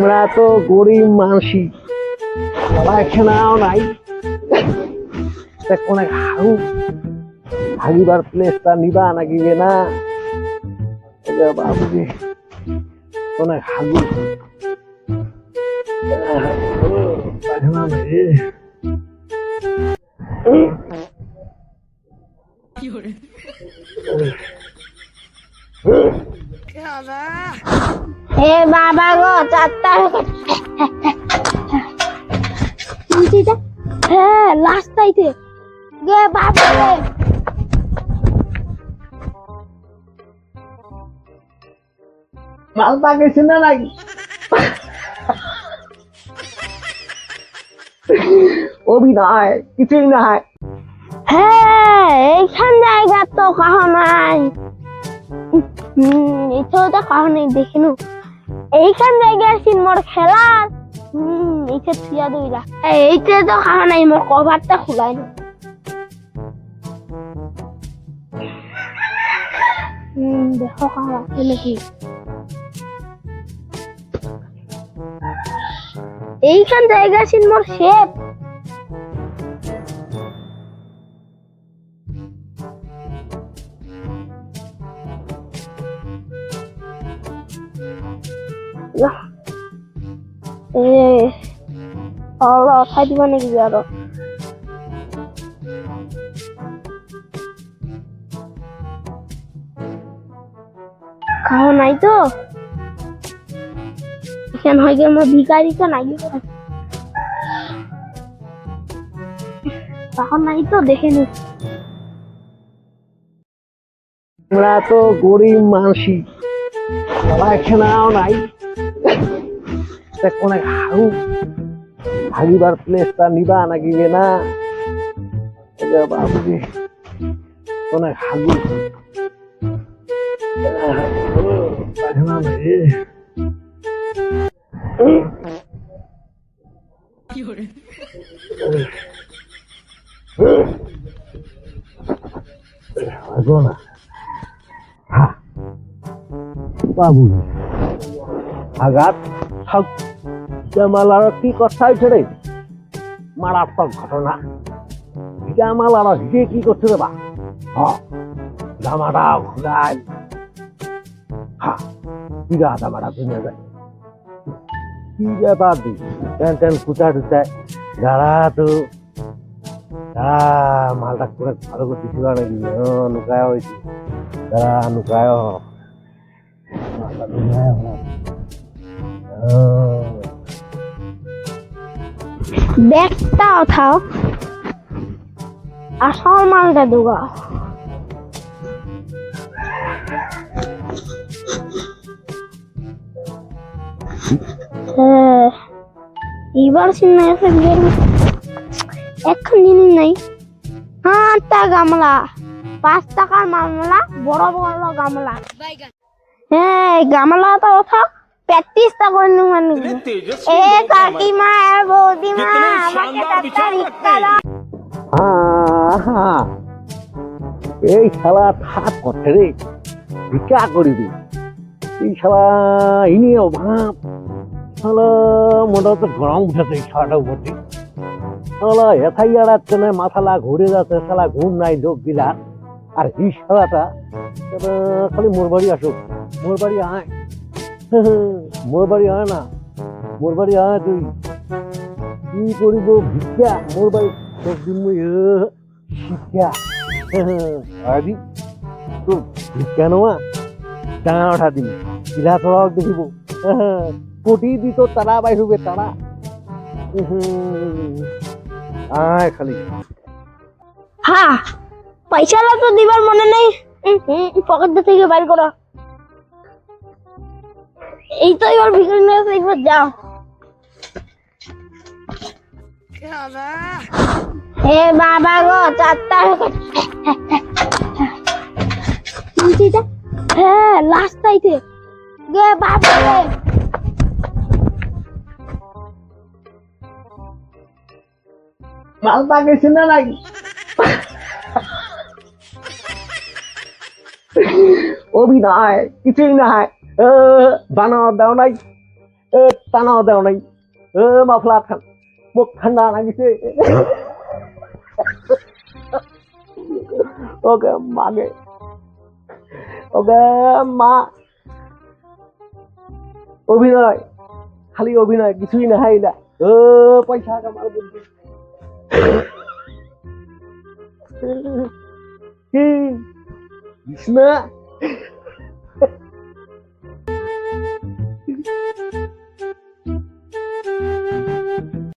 আমরা তো গরিব মানুষই, পায়খানাও নাই। কোনে হাগু হাগিবার প্লেসটা নিবা নাকি না বাবুজি, কোনে হাগু পায়খানা নেই। হে বাবা গো, 4টা হ্যাঁ লাস্টাইতে গে বাবা রে। মাল পাকেছে না নাকি? অভিনয় কিছুই নাই। হ্যাঁ এইখান জায়গা তো কাহো নাই। এটাও তো কাহো নাই, দেখিনু এইখান জায়গায় আছি মোর খেলার। এইটা থিয়া দইরা এইটা তো কাহো নাই, মোর কভারটা খুলাই না। দেখো কাহো আছে নাকি। এইখান জায়গা আছি মোর শেপ। খাই দিবা নাকি আরো? খাওয়া নাই তো এখান হয়ে গেল ভিকারি তো নাই, তখন নাই তো দেখে নি। আমরা তো গরিব মানুষই, পায়খানাও নাই। কোনে হাগু হাগিবার প্লেসটা নিবা নাকি না বাবুজি, কোনে হাগু পায়খানা নেই। বাবু আঘাত জামালার কি কথা হয়েছে রে? মারাত্মক ঘটনা। জামালার হিজে কি করছে রে বা? জামাটা ঘুরাই জামাটা ভেঙে যায়। কি ব্যাপার দি টেন টেন কুচা টুচায় যারা তো মালটা করে ভালো করতেছিল নাকি? নুকায় হয়েছে, যারা নুকায় ব্যাগটা উঠাও, আসল মালটা ঢুকাও। এবার সিনে এখন জিনিস নাই। 5টা গামলা, 5 টাকার মামলা, বড় বড় গামলা। হ্যাঁ গামলাটা ওঠা প্র্যাকটিসটা করে নিব। এ কাকিমা বৌদিমা আমাকে 4টা রিক্সা দাও। এই শালা থাক করছে রে, ভিক্ষা করিবি। এই শালা ইনিও ভাব শালা মোটা তো গরম উঠেছে এই শালাটা উপরটি। শালা এথাই আড়াচ্ছে না, মাথালা ঘুরে যাচ্ছে, শালা ঘুম নাই লোক গিলা। আর এই শালাটা খালি মোর বাড়ি আসুক, মোর বাড়ি আয়, মোর বাড়ি আয় না, মোর বাড়ি আয়। তুই কি করিব ভিক্ষা মোর বাড়ি শিক্ষা আদি তোর ভিক্ষা নেওয়া টানা ওঠা দিবি, কিলা তোরাও দেখিব। কোটি দিত তারা বাইরবে তারা। আয় খালি হ্যাঁ পয়সাটা তো দিবার মনে নেই, পকেট থেকে বাইর করো। এই তো এবার ভিখারি নিয়ে এবার যাও। হে বাবা গো, 4টা হ্যাঁ লাস্টাইতে গে বাবা রে। মাল পাকেছে না নাকি? অভিনয় কিছুই নাই। বানাও দাও নাই, টানা দেও নাই মাফলা মুখ ঠান্ডা লাগিছে ওকে মাগে ওকে মা অভিনয় খালি অভিনয় কিছুই নাহাইলা পয়সা কামার বুদ্ধি কি বিষ্ণা